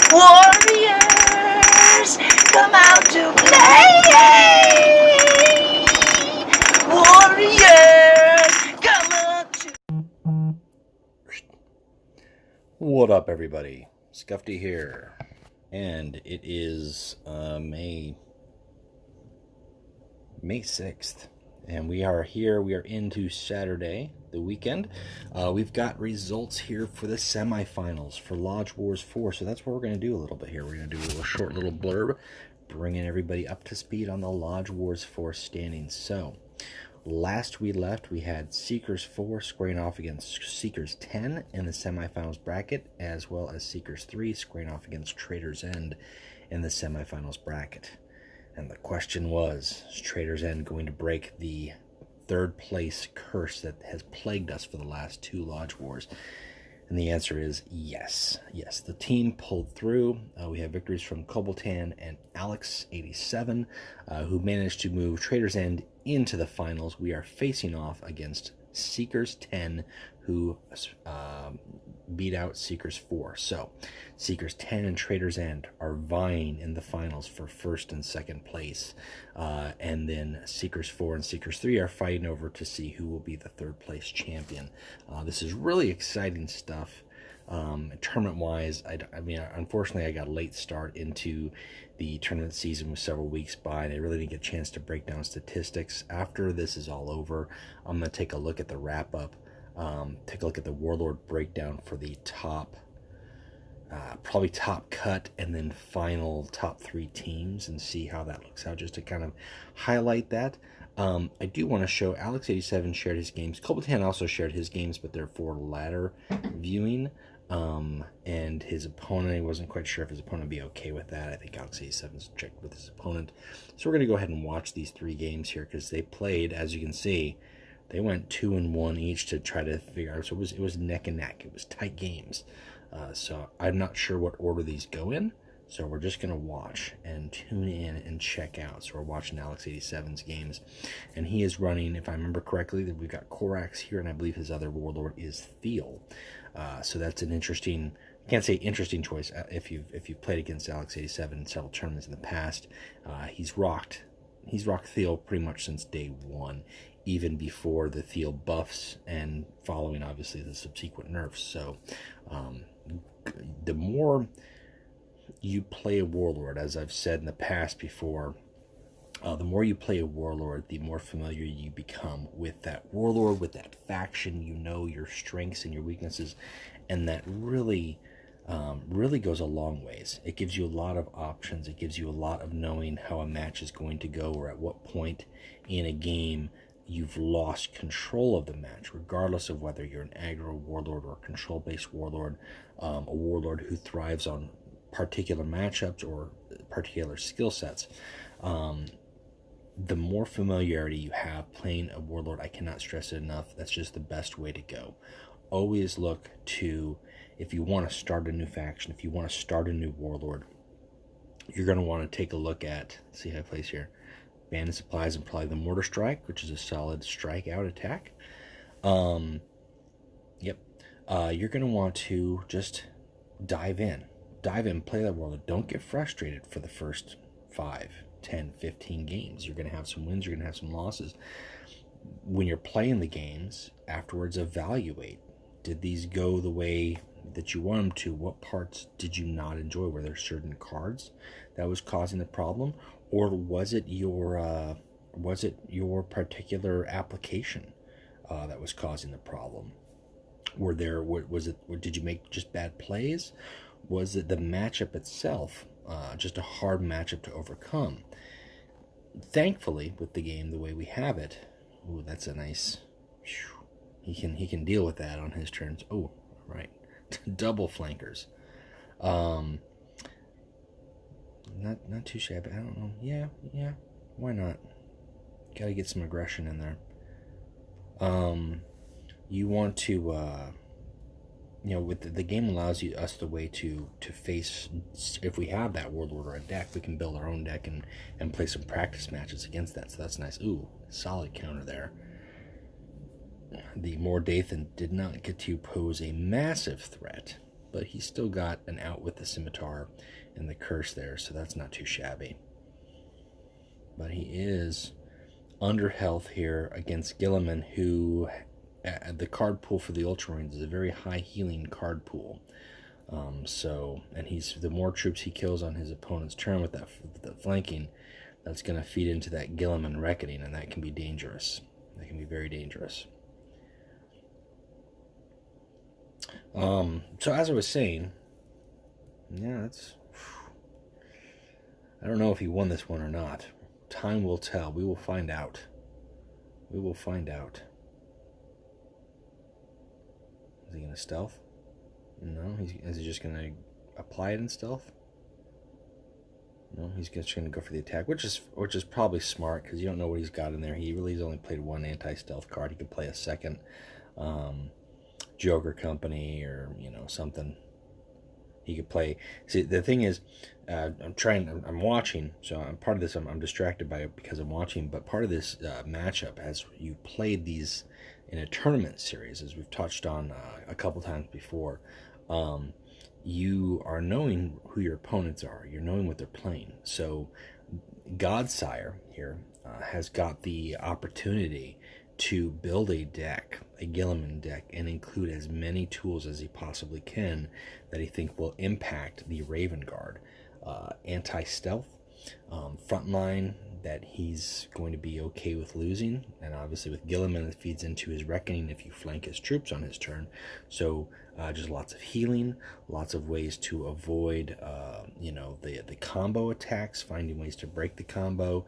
Warriors, come out to play. Warriors, come out to... What up, everybody? Scuffy here, and it is May 6th, and we are here. We are into Saturday, the weekend. We've got results here for the semifinals for Lodge Wars 4, so that's what we're going to do a little bit here. We're going to do a little short little blurb, bringing everybody up to speed on the Lodge Wars 4 standings. So, last we left, we had Seekers 4 squaring off against Seekers 10 in the semifinals bracket, as well as Seekers 3 squaring off against Traitors End in the semifinals bracket. And the question was, is Traitors End going to break the third place curse that has plagued us for the last two Lodge Wars? And the answer is yes. Yes, the team pulled through. We have victories from Cobaltan and Alex87, who managed to move Traitors End into the finals. We are facing off against Seekers 10, who beat out Seekers 4. So, Seekers 10 and Traitors End are vying in the finals for first and second place. And then Seekers 4 and Seekers 3 are fighting over to see who will be the third place champion. This is really exciting stuff. Tournament-wise, I mean, unfortunately, I got a late start into the tournament season with several weeks by, and I really didn't get a chance to break down statistics. After this is all over, I'm going to take a look at the wrap-up, take a look at the Warlord breakdown for the top, probably top cut, and then final top three teams, and see how that looks out, just to kind of highlight that. I do want to show Alex87 shared his games. Cobaltan also shared his games, but they're for ladder viewing. And his opponent, he wasn't quite sure if his opponent would be okay with that. I think Alex87's checked with his opponent. So we're going to go ahead and watch these three games here, because they played, as you can see, they went 2-1 each to try to figure out. So it was neck and neck. It was tight games. So I'm not sure what order these go in. So we're just going to watch and tune in and check out. So we're watching Alex87's games. And he is running, if I remember correctly, that we've got Korax here, and I believe his other warlord is Thiel. So that's an interesting, I can't say interesting choice. If you've played against Alex87 in several tournaments in the past, he's rocked Thiel pretty much since day one, even before the Thiel buffs and following, obviously, the subsequent nerfs. So the more you play a warlord, as I've said in the past before, the more you play a warlord, the more familiar you become with that warlord, with that faction. You know your strengths and your weaknesses, and that really goes a long ways. It gives you a lot of options. It gives you a lot of knowing how a match is going to go, or at what point in a game you've lost control of the match, regardless of whether you're an aggro warlord or a control-based warlord, a warlord who thrives on particular matchups or particular skill sets. The more familiarity you have playing a warlord, I cannot stress it enough, that's just the best way to go. Always look to, if you want to start a new faction, if you want to start a new warlord, you're going to want to take a look at, let's see how it plays here, Bandit Supplies and probably the Mortar Strike, which is a solid strike out attack. You're going to want to just dive in, play that warlord. Don't get frustrated for the first 5, 10, 15 games. You're going to have some wins, you're going to have some losses. When you're playing the games, afterwards evaluate. Did these go the way that you want them to? What parts did you not enjoy? Were there certain cards that was causing the problem? Or was it your particular application that was causing the problem? Did you make just bad plays? Was it the matchup itself, just a hard matchup to overcome? Thankfully, with the game the way we have it, ooh, that's a nice. He can deal with that on his turns. Oh, right, double flankers. Not too shabby. I don't know. Yeah. Why not? Got to get some aggression in there. You want to. With the game allows us the way to face, if we have that warlord or a deck, we can build our own deck and play some practice matches against that. So that's nice. Ooh, solid counter there. The Mordathan did not get to pose a massive threat, but he's still got an out with the scimitar and the curse there, so that's not too shabby. But he is under health here against Gilliman, who the card pool for the Ultramarines is a very high healing card pool. And the more troops he kills on his opponent's turn with the flanking, that's going to feed into that Gilliman reckoning, and that can be dangerous. That can be very dangerous. So as I was saying, yeah, I don't know if he won this one or not. Time will tell. We will find out. We will find out. Is he going to stealth? No. Is he just going to apply it in stealth? No, he's just going to go for the attack, which is probably smart, because you don't know what he's got in there. He's only played one anti-stealth card. He could play a second Joker Company or something. He could play. See, the thing is, I'm watching, so I'm part of this. I'm distracted by it because I'm watching. But part of this matchup, as you played these in a tournament series, as we've touched on a couple times before, you are knowing who your opponents are. You're knowing what they're playing. So, Godsire here has got the opportunity to build a deck, a Gilliman deck, and include as many tools as he possibly can that he think will impact the Raven Guard. Anti-stealth, frontline that he's going to be okay with losing, and obviously with Gilliman it feeds into his reckoning if you flank his troops on his turn. So just lots of healing, lots of ways to avoid the combo attacks, finding ways to break the combo.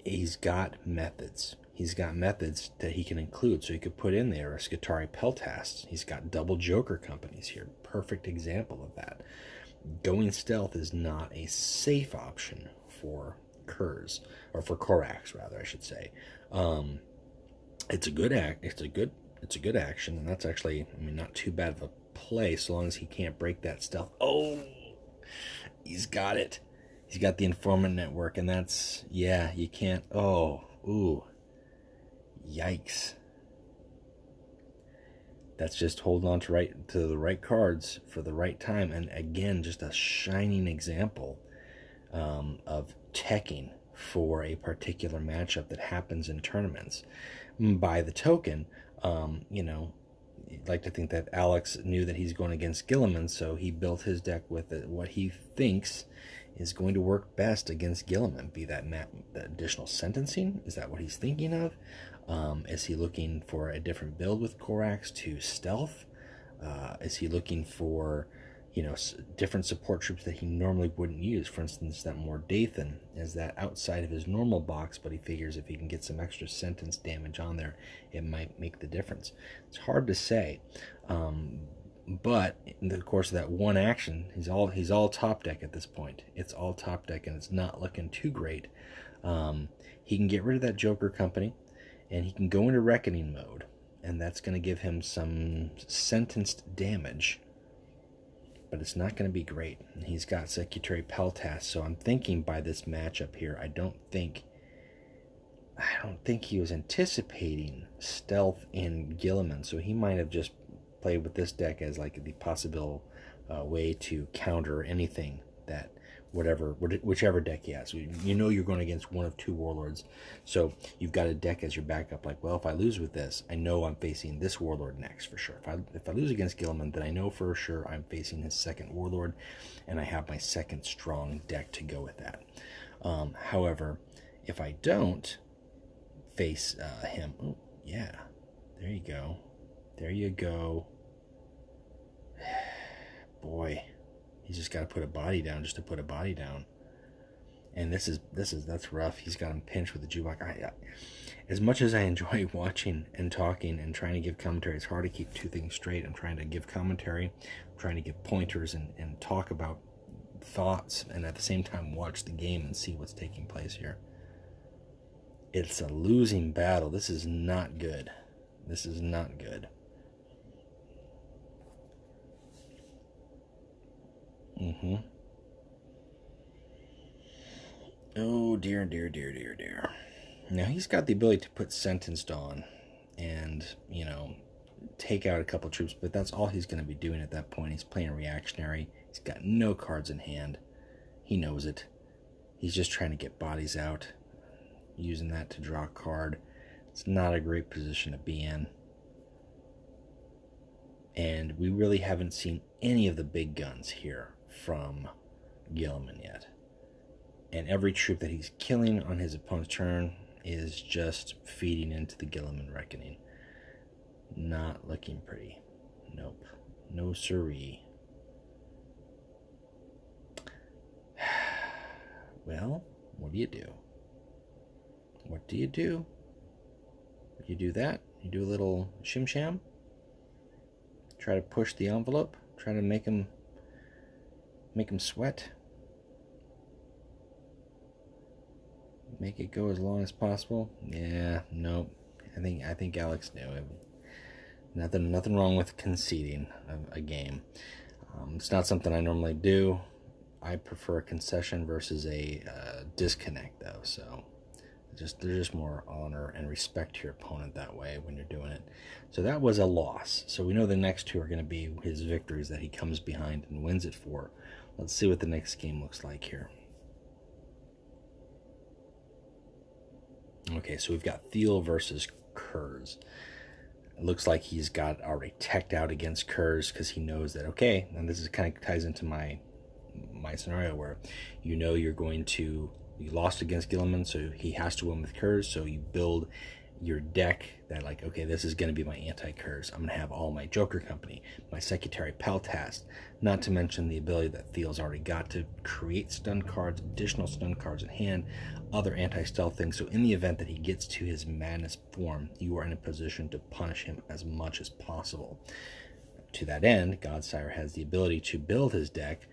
He's got methods. He's got methods that he can include. So he could put in there a Skitarii Peltasts. He's got double Joker Companies here. Perfect example of that. Going stealth is not a safe option for Kurz, or for Corax rather, I should say. It's a good action, and that's actually, not too bad of a play so long as he can't break that stealth. Oh, he's got it. He's got the informant network, and that's, you can't. Yikes. That's just holding on to the right cards for the right time. And again, just a shining example of teching for a particular matchup that happens in tournaments. By the token, you'd like to think that Alex knew that he's going against Gilliman, so he built his deck with what he thinks is going to work best against Gilliman. Be that the additional sentencing? Is that what he's thinking of? Is he looking for a different build with Corax to stealth? Is he looking for, different support troops that he normally wouldn't use? For instance, that Mordathan is that outside of his normal box, but he figures if he can get some extra sentence damage on there, it might make the difference. It's hard to say. But in the course of that one action, he's all top deck at this point. It's all top deck, and it's not looking too great. He can get rid of that Joker Company, and he can go into Reckoning mode, and that's going to give him some sentenced damage, but it's not going to be great. And he's got Skitarii Peltasts, so I'm thinking by this matchup here, I don't think he was anticipating stealth in Gilliman, so he might have just played with this deck as like the possible way to counter anything that whichever deck he has. You're going against one of two warlords, so you've got a deck as your backup. Like, well, if I lose with this, I know I'm facing this warlord next for sure. If I lose against Gilliman, then I know for sure I'm facing his second warlord, and I have my second strong deck to go with that. However, if I don't face him, there you go. Boy. He's just got to put a body down just to put a body down. And that's rough. He's got him pinched with the jukebox. As much as I enjoy watching and talking and trying to give commentary, it's hard to keep two things straight. I'm trying to give commentary, I'm trying to give pointers and talk about thoughts, and at the same time watch the game and see what's taking place here. It's a losing battle. This is not good. Oh, dear. Now, he's got the ability to put sentenced on and, take out a couple troops, but that's all he's going to be doing at that point. He's playing reactionary. He's got no cards in hand. He knows it. He's just trying to get bodies out, using that to draw a card. It's not a great position to be in. And we really haven't seen any of the big guns here from Guilliman yet. And every troop that he's killing on his opponent's turn is just feeding into the Guilliman Reckoning. Not looking pretty. Nope. No siree. Well, what do you do? What do you do? You do that? You do a little shim-sham? Try to push the envelope? Try to make him sweat? Make it go as long as possible? Yeah, nope. I think Alex knew it. Nothing wrong with conceding a game. It's not something I normally do. I prefer a concession versus a disconnect, though. So there's just more honor and respect to your opponent that way when you're doing it. So that was a loss. So we know the next two are going to be his victories that he comes behind and wins it for. Let's see what the next game looks like here. Okay, so we've got Thiel versus Kurz. It looks like he's got already teched out against Kurz because he knows that, okay, and this is kind of ties into my scenario where you know you lost against Guilliman, so he has to win with Kurz, so you build your deck that like, okay, this is going to be my anti-Kurz. I'm going to have all my Joker Company, my Secretary Peltast, not to mention the ability that Thiel's already got to create stun cards, additional stun cards in hand, other anti-stealth things. So in the event that he gets to his madness form, you are in a position to punish him as much as possible. To that end, Godsire has the ability to build his deck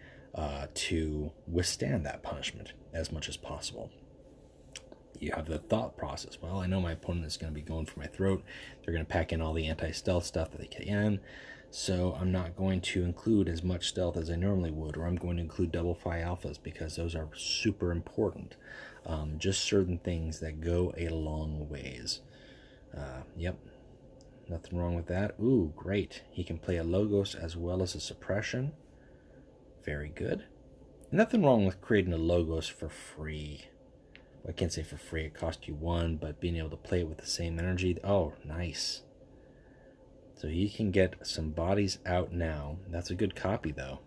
to withstand that punishment as much as possible. You have the thought process. Well, I know my opponent is going to be going for my throat. They're going to pack in all the anti-stealth stuff that they can. So I'm not going to include as much stealth as I normally would, or I'm going to include double phi alphas because those are super important. Just certain things that go a long ways. Yep. Nothing wrong with that. Ooh, great. He can play a Logos as well as a Suppression. Very good. Nothing wrong with creating a Logos for free. I can't say for free, it cost you one, but being able to play it with the same energy, oh, nice. So he can get some bodies out now. That's a good copy, though.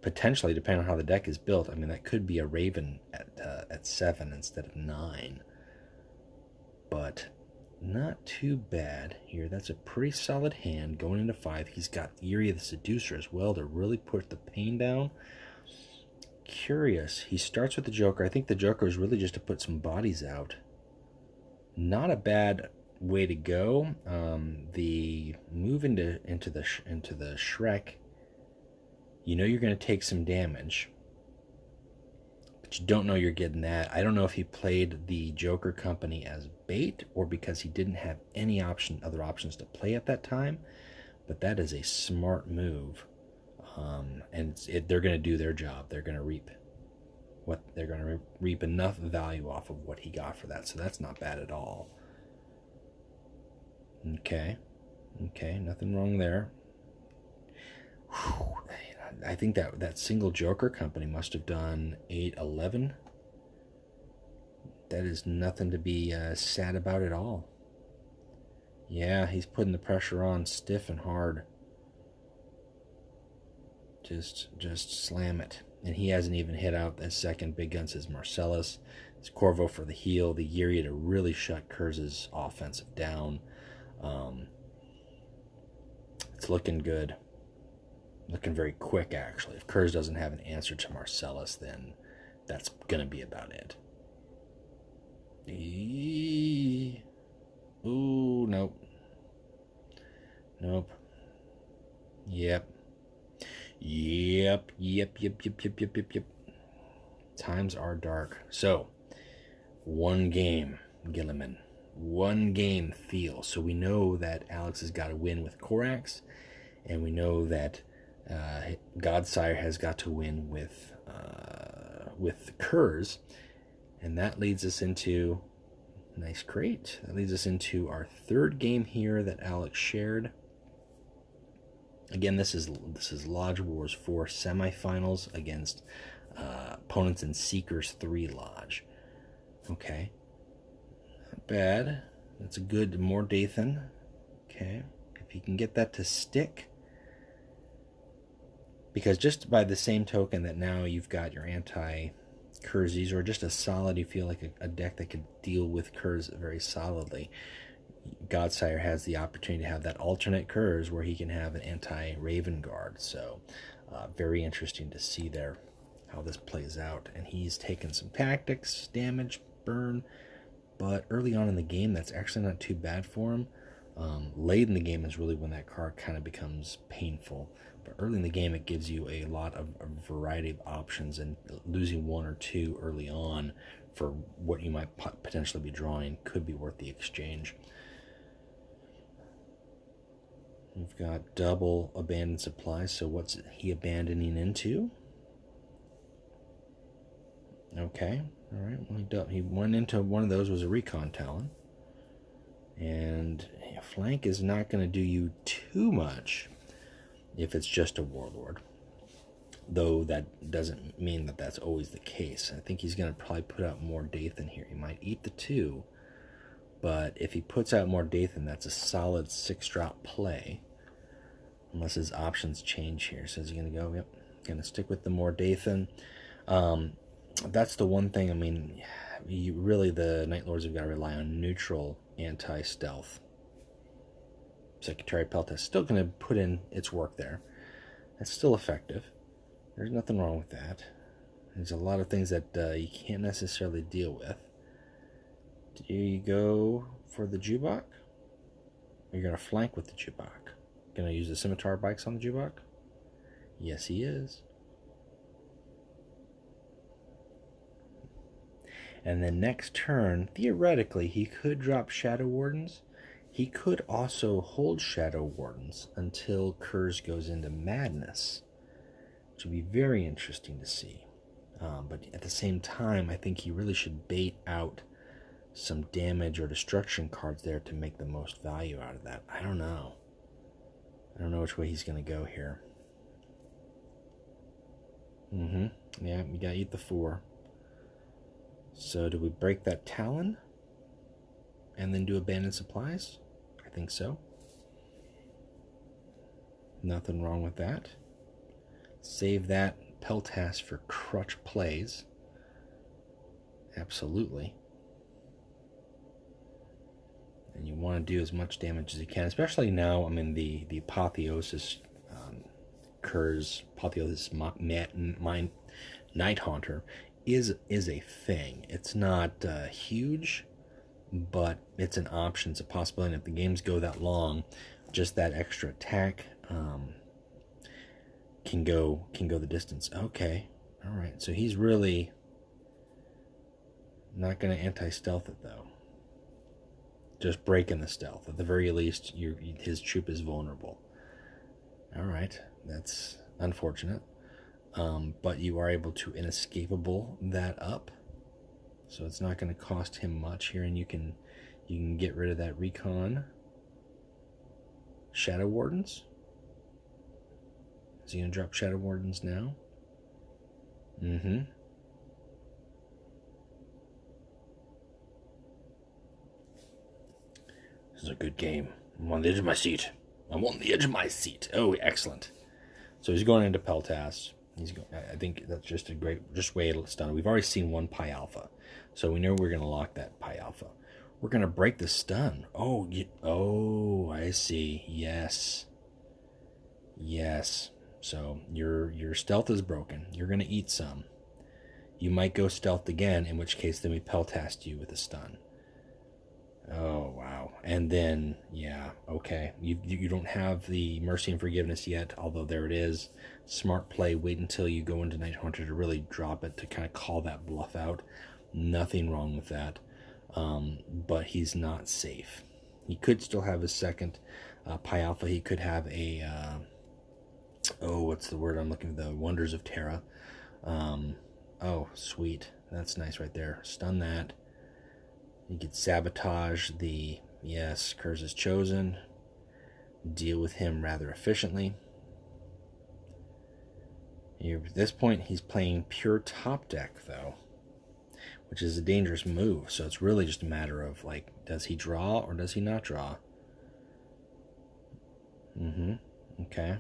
Potentially, depending on how the deck is built, I mean, that could be a Raven at 7 instead of 9. But not too bad here. That's a pretty solid hand going into 5. He's got Eerie the Seducer as well to really put the pain down. Curious. He starts with the Joker. I think the Joker is really just to put some bodies out. Not a bad way to go. The move into the Shrek. You know you're going to take some damage, but you don't know you're getting that. I don't know if he played the Joker Company as bait or because he didn't have any other options to play at that time. But that is a smart move. And they're going to do their job. They're going to reap enough value off of what he got for that. So that's not bad at all. Okay, nothing wrong there. Whew. I think that single Joker Company must have done 8-11. That is nothing to be sad about at all. Yeah, he's putting the pressure on stiff and hard. Just slam it. And he hasn't even hit out his second big guns, his Marcellus, his Corvo for the heal, the Yuri to really shut Kurz's offensive down. It's looking good. Looking very quick, actually. If Kurz doesn't have an answer to Marcellus, then that's going to be about it. Ooh, nope. Yep. Times are dark. So, one game, Guilliman. One game, Thiel. So we know that Alex has got to win with Corax, and we know that Godsire has got to win with Kurz, and that leads us into nice crate. That leads us into our third game here that Alex shared. Again, this is Lodge Wars 4 semifinals against opponents in Seekers 3 Lodge. Okay. Not bad. That's a good Mordathan. Okay. If you can get that to stick. Because just by the same token that now you've got your anti-Kurzes, or just a solid, you feel like a deck that could deal with Kurz very solidly, Godsire has the opportunity to have that alternate Kurz where he can have an anti-Raven Guard. So very interesting to see there how this plays out. And he's taken some tactics, damage, burn, but early on in the game that's actually not too bad for him. Late in the game is really when that card kind of becomes painful. But early in the game it gives you a lot of a variety of options, and losing one or two early on for what you might potentially be drawing could be worth the exchange. We've got double abandoned supplies, so what's he abandoning into? Okay, alright, well, he went into one of those, was a Recon Talon. And flank is not going to do you too much if it's just a Warlord. Though that doesn't mean that that's always the case. I think he's going to probably put out more Dathan here. He might eat the 2, but if he puts out more Dathan, that's a solid 6-drop play. Unless his options change here. So is he going to go? Yep. Going to stick with the more Dathan. That's the one thing. I mean, the Night Lords have got to rely on neutral anti-stealth. Secretary Peltas still going to put in its work there. That's still effective. There's nothing wrong with that. There's a lot of things that you can't necessarily deal with. Do you go for the Jubok? Or you're going to flank with the Jubok? Going to use the Scimitar Bikes on the Jubok? Yes, he is. And then next turn, theoretically, he could drop Shadow Wardens. He could also hold Shadow Wardens until Kurz goes into Madness, which would be very interesting to see. But at the same time, I think he really should bait out some damage or destruction cards there to make the most value out of that. I don't know. I don't know which way he's going to go here. Yeah, you got to eat the 4. So do we break that Talon and then do abandoned supplies? I think so. Nothing wrong with that. Save that Peltas for crutch plays. Absolutely. And you want to do as much damage as you can, especially now. I mean, the Apotheosis Kurz, Apotheosis Night Haunter is a thing. It's not huge, but it's an option. It's a possibility. And if the games go that long, just that extra attack can go the distance. Okay, all right. So he's really not going to anti-stealth it though. Just breaking the stealth. At the very least, his troop is vulnerable. All right, that's unfortunate. But you are able to inescapable that up, so it's not going to cost him much here, and you can get rid of that Recon Shadow Wardens. Is he going to drop Shadow Wardens now? This is a good game. I'm on the edge of my seat. Oh, excellent. So he's going into Peltas. I think that's just a great way to stun. We've already seen one Pi Alpha, so we know we're going to lock that Pi Alpha. We're going to break the stun. Oh, I see. Yes. So your stealth is broken. You're going to eat some. You might go stealth again, in which case then we Peltast you with a stun. Oh, wow. And then, yeah, okay. You don't have the Mercy and Forgiveness yet, although there it is. Smart play. Wait until you go into Night Haunter to really drop it, to kind of call that bluff out. Nothing wrong with that. But he's not safe. He could still have his second Pi Alpha. He could have a... what's the word I'm looking for? The Wonders of Terra. Oh, sweet. That's nice right there. Stun that. You could sabotage the... Yes, Kurz is chosen. Deal with him rather efficiently. At this point, he's playing pure top deck, though, which is a dangerous move. So it's really just a matter of, like, does he draw or does he not draw? Okay.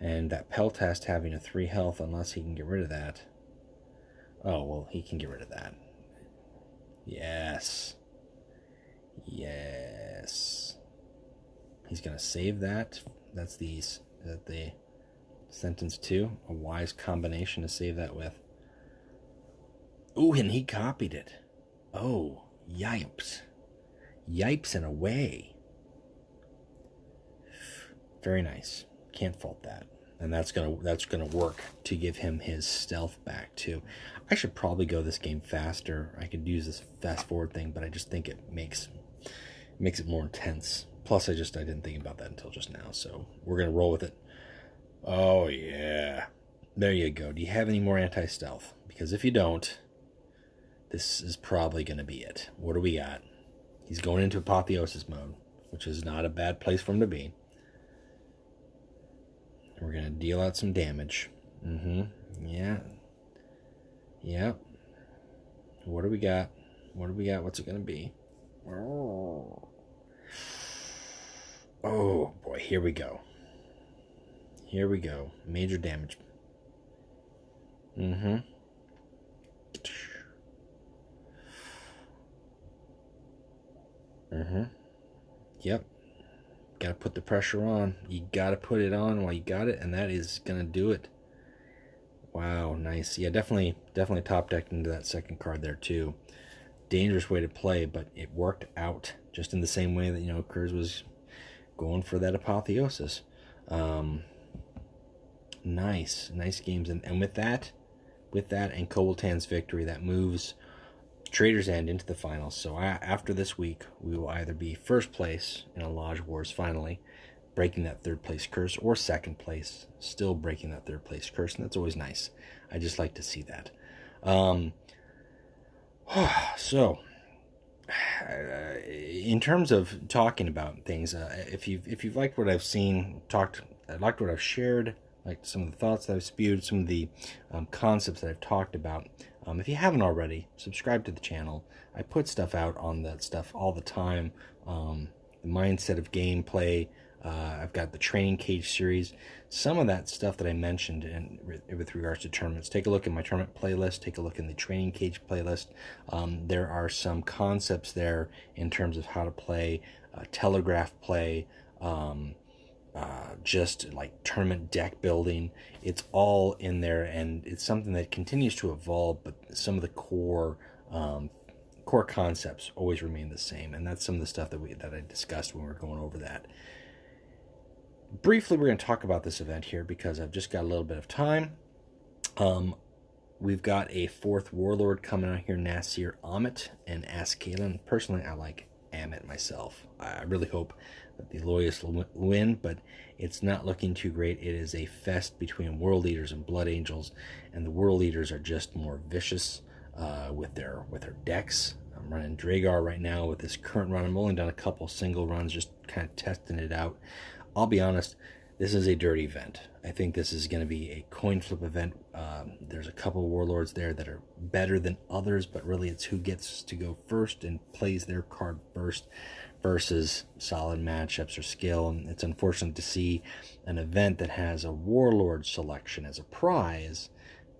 And that Peltast having a 3 health, unless he can get rid of that. Oh, well, he can get rid of that. Yes. Yes. He's going to save that. That's the sentence 2. A wise combination to save that with. Ooh, and he copied it. Oh, yipes. Yipes and away. Very nice. Can't fault that. And that's gonna work to give him his stealth back too. I should probably go this game faster. I could use this fast forward thing, but I just think it makes it more intense. Plus, I didn't think about that until just now. So we're gonna roll with it. Oh yeah, there you go. Do you have any more anti-stealth? Because if you don't, this is probably gonna be it. What do we got? He's going into apotheosis mode, which is not a bad place for him to be. We're going to deal out some damage. Yeah. Yeah. What do we got? What's it going to be? Oh, boy. Here we go. Major damage. Yep. Got to put the pressure on. You got to put it on while you got it, and that is going to do it. Wow, nice. Yeah, definitely top decked into that second card there, too. Dangerous way to play, but it worked out just in the same way that, Kurz was going for that apotheosis. Nice games. And with that and Koboltan's victory, that moves Traitors End into the finals. So after this week, we will either be first place in a Lodge Wars finally, breaking that third place curse, or second place, still breaking that third place curse, and that's always nice. I just like to see that. So, in terms of talking about things, if you've liked what I've seen, liked what I've shared, like some of the thoughts that I've spewed, some of the concepts that I've talked about. If you haven't already, subscribe to the channel. I put stuff out on that stuff all the time. The mindset of gameplay. I've got the training cage series. Some of that stuff that I mentioned with regards to tournaments. Take a look at my tournament playlist. Take a look in the training cage playlist. There are some concepts there in terms of how to play, telegraph play, just like tournament deck building. It's all in there, and it's something that continues to evolve, but some of the core concepts always remain the same, and that's some of the stuff that I discussed when we were going over that. Briefly, we're going to talk about this event here because I've just got a little bit of time. We've got a 4th Warlord coming out here, Nasir Amit and Ascalon. Personally, I like Amit myself. I really hope that the Loyalists will win, but it's not looking too great. It is a fest between World Eaters and Blood Angels, and the World Eaters are just more vicious with their decks. I'm running Dragar right now with this current run. I've only done a couple single runs, just kind of testing it out. I'll be honest, this is a dirty event. I think this is going to be a coin flip event. There's a couple Warlords there that are better than others, but really it's who gets to go first and plays their card first versus solid matchups or skill. And it's unfortunate to see an event that has a Warlord selection as a prize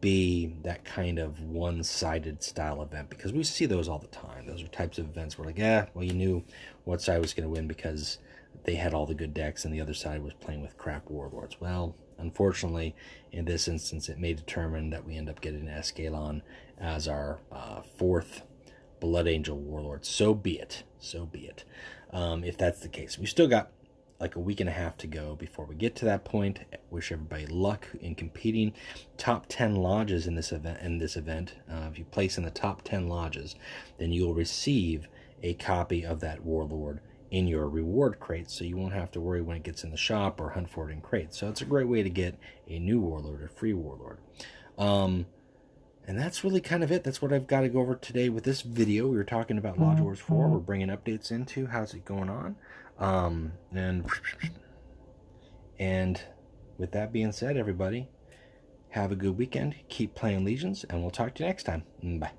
be that kind of one-sided style event, because we see those all the time. Those are types of events where, like, well, you knew what side was going to win because they had all the good decks and the other side was playing with crap Warlords. Well, unfortunately, in this instance, it may determine that we end up getting Ascalon as our 4th Blood Angel Warlord. So be it. If that's the case. We still got like a week and a half to go before we get to that point. Wish everybody luck in competing. Top 10 lodges in this event. If you place in the top 10 lodges, then you'll receive a copy of that Warlord in your reward crate, so you won't have to worry when it gets in the shop or hunt for it in crates. So it's a great way to get a new Warlord, a free Warlord. And that's really kind of it. That's what I've got to go over today with this video. We were talking about Lodge Wars 4. We're bringing updates into how's it going on. And with that being said, everybody, have a good weekend. Keep playing Legions, and we'll talk to you next time. Bye.